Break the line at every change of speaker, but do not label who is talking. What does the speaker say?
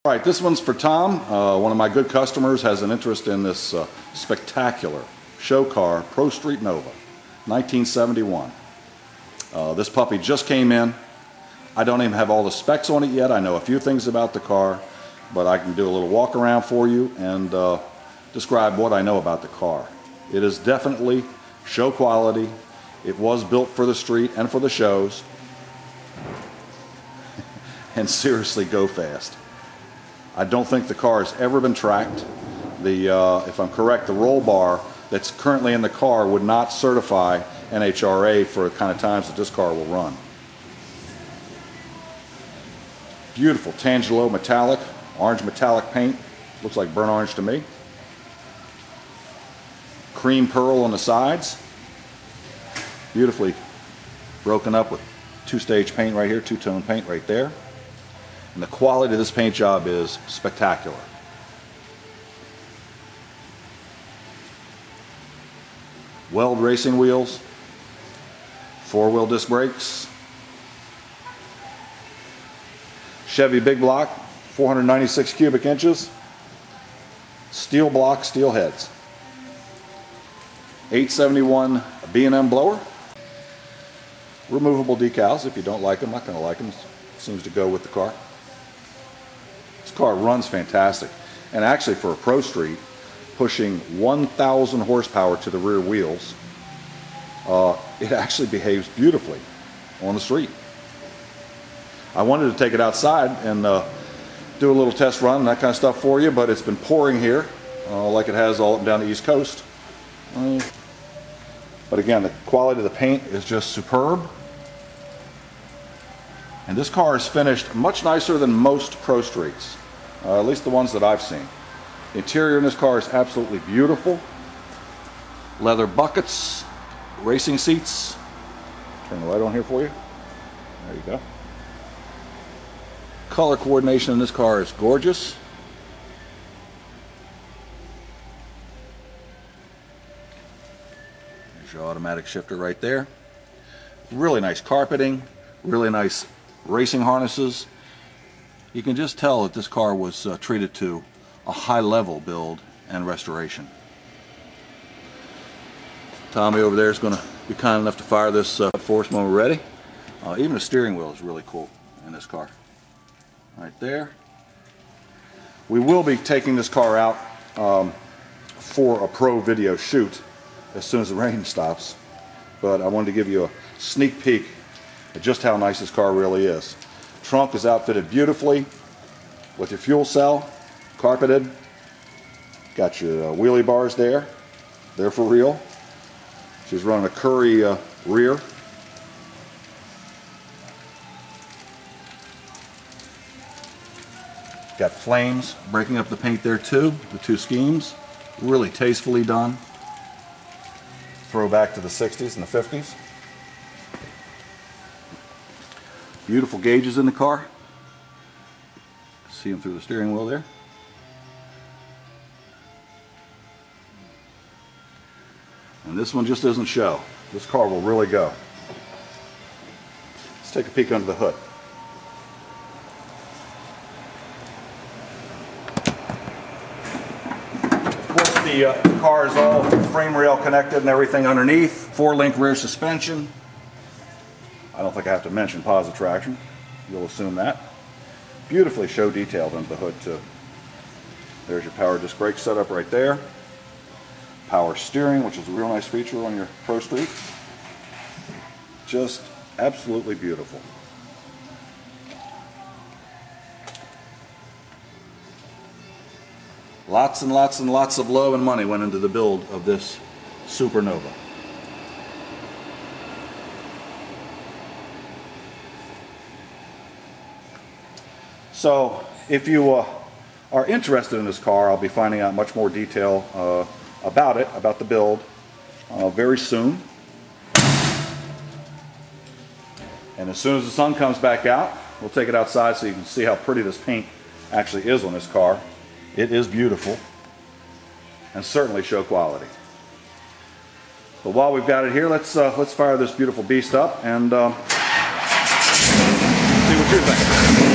All right, this one's for Tom. One of my good customers has an interest in this spectacular show car, Pro Street Nova, 1971. This puppy just came in. I don't even have all the specs on it yet. I know a few things about the car, but I can do a little walk around for you and describe what I know about the car. It is definitely show quality. It was built for the street and for the shows. And seriously, go fast. I don't think the car has ever been tracked. If I'm correct, the roll bar that's currently in the car would not certify NHRA for the kind of times that this car will run. Beautiful Tangelo metallic, orange metallic paint. Looks like burnt orange to me. Cream pearl on the sides. Beautifully broken up with two-stage paint right here, two-tone paint right there. And the quality of this paint job is spectacular. Weld racing wheels, four-wheel disc brakes, Chevy big block, 496 cubic inches, steel block, steel heads, 871 B&M blower, removable decals. If you don't like them, not going to like them. Seems to go with the car. This car runs fantastic, and actually for a Pro Street, pushing 1,000 horsepower to the rear wheels, it actually behaves beautifully on the street. I wanted to take it outside and do a little test run and that kind of stuff for you, but it's been pouring here like it has all up and down the East Coast. But again, the quality of the paint is just superb. And this car is finished much nicer than most Pro Streets, at least the ones that I've seen. The interior in this car is absolutely beautiful. Leather buckets, racing seats. Turn the light on here for you. There you go. Color coordination in this car is gorgeous. There's your automatic shifter right there. Really nice carpeting, really nice racing harnesses. You can just tell that this car was treated to a high-level build and restoration. Tommy over there is going to be kind enough to fire this for us when we're ready. Even the steering wheel is really cool in this car. Right there. We will be taking this car out for a pro video shoot as soon as the rain stops, but I wanted to give you a sneak peek at just how nice this car really is. Trunk is outfitted beautifully with your fuel cell, carpeted. Got your wheelie bars there. They're for real. She's running a Curry rear. Got flames breaking up the paint there too, the two schemes. Really tastefully done. Throwback to the 60s and the 50s. Beautiful gauges in the car. See them through the steering wheel there. And this one just doesn't show. This car will really go. Let's take a peek under the hood. Of course, the car is all frame rail connected and everything underneath. 4-link rear suspension. I don't think I have to mention positive traction. You'll assume that. Beautifully show detailed under the hood too. There's your power disc brake setup right there. Power steering, which is a real nice feature on your Pro Street. Just absolutely beautiful. Lots and lots and lots of love and money went into the build of this Supernova. So if you are interested in this car, I'll be finding out much more detail about it, about the build, very soon. And as soon as the sun comes back out, we'll take it outside so you can see how pretty this paint actually is on this car. It is beautiful and certainly show quality. But while we've got it here, let's fire this beautiful beast up and see what you think.